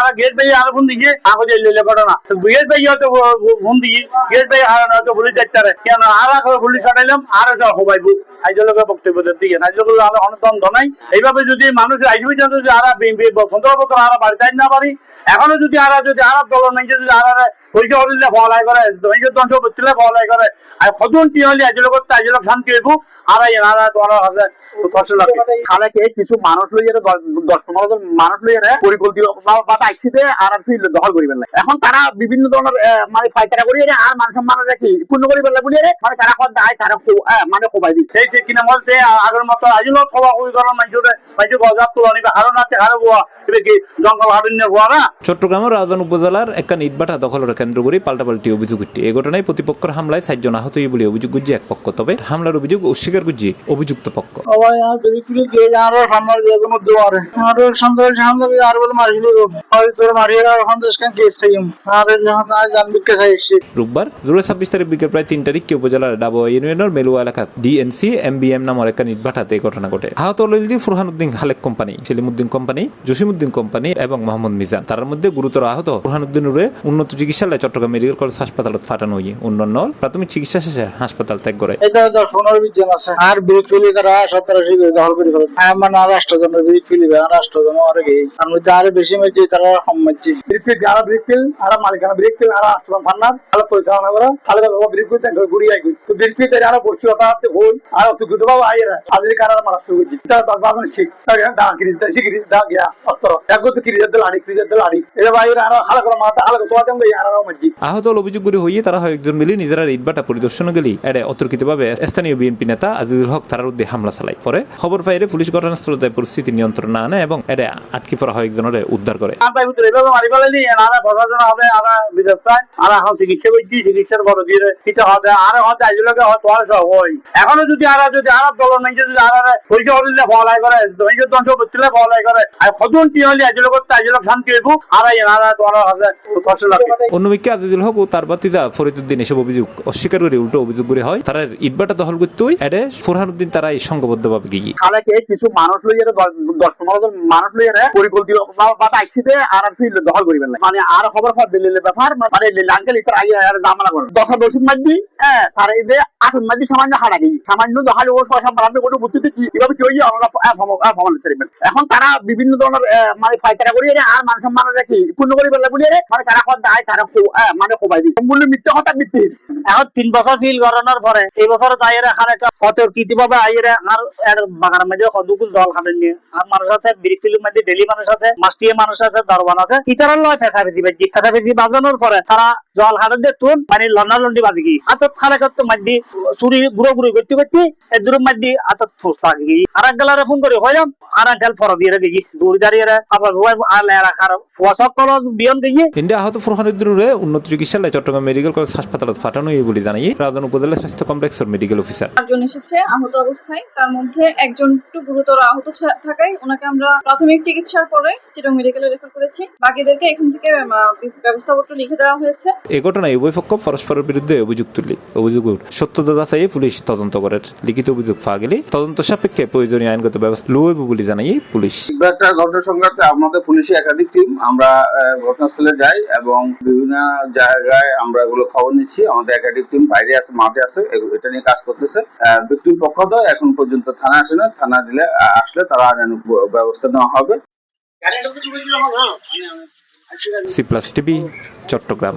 আর gate ভাই আর phone দিয়ে আগে যে ঘটনা গেট ভাই হয়তো ফোন দিয়ে গেট ভাই আর হয়তো পুলিশ যাইতারে কেন আর পুলিশ হাঁটাইলাম আর হবাইবো আইজলের বক্তব্য দিয়ে আইজল অনতন ধনাই এইভাবে যদি মানুষ আইজবি যদি আর 15 বছর আর বাড়ি যাই না পারি এখনো যদি আর দলের মানুষ যদি আর পয়সা হলে ফলাই করে ধ্বংস করতে ফলাই করে আর কতজন কি হলে আইজল করতে আইজল শান্তি হইব আর তোমার কাছে কষ্ট লাগবে খালেকে কিছু মানুষ লইয়ে 10-15 জন মানুষ লইয়ে পরিকল্পিত আইসিতে আর ফিল্ড দখল করিবেন না এখন তারা বিভিন্ন ধরনের মানে ফাইটারা করিয়ে আর মান সম্মানটা কি পূর্ণ করিবেন না বলিয়ে মানে তারা দায় তারা মানে কোবাই দিই সেই কিনা বলতে আগের মতো আইজল খোয়া খুবই করার মানুষের গজাব তুলো নিবে হারো নাতে হারো বোয়া এটা কি জঙ্গল হারণ্য বোয়া না। চট্টগ্রামের রাউজান উপজেলার একটা ইটভাটা দখলের কেন্দ্র করে পাল্টাপাল্টি অভিযোগ উঠছে। এই ঘটনায় প্রতিপক্ষের হামলায় 4 জন আহত বলে অভিযোগ গুজি এক পক্ষ, তবে হামলার অভিযোগ অস্বীকার করছে অভিযুক্ত পক্ষ। রোববার জুলাই 26 তারিখ বিকেল প্রায় 3 তারিখে উপজেলার ডাবোয়া ইউনিয়নের মেলুয়া এলাকার ডিএনসি এমবিএম নামের একটা ইটভাটাতে ঘটনা ঘটে। আহত ললিদি Furhanuddin Khalek company, Selimuddin company, Jasimuddin company এবং মোহাম্মদ মিজান। তার মধ্যে গুরুতর আহত ফুরহানুদ্দিনুরে উন্নত চিকিৎসালয়ে চট্টগ্রাম মেডিকেল কলেজ হাসপাতালত পাঠানো হয়ে অন্যান্য প্রাথমিক চিকিৎসা শেষে হাসপাতাল ত্যাগ করে। আর বিরোধী তারা 17 দখল করে ফেলে মানে রাষ্ট্রজন বিরোধী রাষ্ট্রজন তার মধ্যে আরো বেশি মাঝে তারা কম মাঝে যারা বিরোধী আর মালিকানা বিরোধী আর রাষ্ট্রজন ফান্নার আরো পরিচালনা করা তাহলে বিরোধী ঘুরিয়ে আই তো বিরোধী যারা পড়ছি ওটা হই আর অতিক্রুত বাবু আইরা আজের কারার মারা শুরু করছি তার বাবা শিখ দা কিরিজা শিখরি দা গিয়া অস্ত্র একগত কিরিজা লাড়ি এটা বাইরে আর হালা করে মাথা হালা করে চোয়াতে গই আর মাঝি। আহত অভিযোগগুলি হইয়ে তারা একজন মিলে নিজেরা ইটভাটা পরিদর্শনে গেলে এড়ে অতর্কিতভাবে স্থানীয় বিএনপি নেতা আজিজুল হক তার উদ্দেশ্যে হামলা চালায়। পরে খবর পাইলে পুলিশ ঘটনাস্থলে যায় পরিস্থিতি নিয়ন্ত্রণ না আনে এবং এড়ে আটকে পড়া হয় একজনের উদ্ধার করে। চিকিৎসার বড় দিয়ে হবে আর আইজলকে এখনো যদি আর দলের মানুষ যদি আর পয়সা হলে ফলাই করে ধ্বংস করতে ফলাই করে আর কতজন কি হলে আইজল করতে আইজল শান্তি হইব আর তোমার কাছে কষ্ট লাগবে। অন্যদিকে আজিজুল হক ও তার বাতিদা ফরিদুদ্দিন এসব অভিযোগ অস্বীকার করে উল্টো অভিযোগ করে হয় তারা ইটভাটা দখল করতে এড়ে ফুরহানুদ্দিন তারা এই সংঘবদ্ধভাবে গিয়ে খালেকে কিছু মানুষ লইয়ে 10-15 জন মানুষ লইয়ে পরিকল্পিত আইসিতে আর ফিল্ড দখল করিবেন না মানে আর খবর দিল্লির ব্যাপার মানে লাঙ্কেল ইতার আইয়ার জামালা করে 10 দশিক মাঝি তার এই যে 8 মাঝি সামান্য হারা গিয়ে সামান্য দহালে ও সামনে কোনো বুদ্ধিতে কি কিভাবে কি হইয়া আমরা ভ্রমণ করতে পারবেন এখন তারা বিভিন্ন ধরনের মানে ফাইটারা করিয়ে আর মান সম্মানটা কি পূর্ণ করিবেন না বলিয়ে মানে তারা দায় তারা মানে কোবাই দিই মূল্য মিথ্যা কথা মিথ্যে এখন 3 বছর ফিল করানোর পরে এই বছর দায়ের এখানে একটা অতর্কিত ভাবে আইরে আর বাগানের মধ্যে দুকুল জল খাটেন নিয়ে আর মানুষ আছে বিরিফিলের মধ্যে ডেলি মানুষ আছে মাস্টিয়ে মানুষ আছে দরবান আছে ইতারার লয় ফেসাফেসি বাজানোর পরে তারা জল খাটেন দিয়ে তুন মানে লন্ডা লন্ডি বাজি গিয়ে আতত খালে করতো মাঝি চুরি গুঁড়ো করতে এর দূর মাঝি আতত ফোস লাগে গিয়ে আর এক গেলারে ফোন করে হইলাম আর এক গেল ফর দিয়ে গিয়ে দৌড়ি দাঁড়িয়ে আবার আর লেরা খারাপ ফসক কল বিয়ন গিয়ে ইন্ডিয়া আহত ফুরহানুদ্দিনুরে উন্নত চিকিৎসালয়ে চট্টগ্রাম মেডিকেল কলেজ হাসপাতালত পাঠানো হয়ে বলে জানাই রাউজান উপজেলা স্বাস্থ্য কমপ্লেক্সের মেডিকেল অফিসার। একজন এসেছে আহত অবস্থায়, তার মধ্যে একজন একটু গুরুতর আহত থাকায় ওনাকে আমরা প্রাথমিক চিকিৎসার পরে চিটং মেডিকেলে রেফার করেছি। বাকিদেরকে এখান থেকে ব্যবস্থাপত্র লিখে দেওয়া হয়েছে। এই ঘটনায় উভয় পক্ষ পরস্পরের বিরুদ্ধে অভিযোগ তুললে অভিযোগের সত্যতা যাচাই পুলিশ তদন্ত করে। লিখিত অভিযোগ পাওয়া গেলে তদন্ত সাপেক্ষে প্রয়োজনীয় আইনগত ব্যবস্থা লইব বলে জানাই পুলিশ। একটা ঘটনা সংক্রান্তে আমাদের পুলিশের একাধিক টিম আমরা ঘটনাস্থলে যাই এবং বিভিন্ন জায়গায় আমরা এগুলো খবর নিচ্ছি। আমাদের একাধিক টিম বাইরে আছে, মাঠে আছে, এটা নিয়ে কাজ করতেছে। ভিকটিম পক্ষ তো এখন পর্যন্ত থানা আসে না, থানা দিলে আসলে তারা আইনানুগ ব্যবস্থা নেওয়া হবে। C+ TV Chittagong.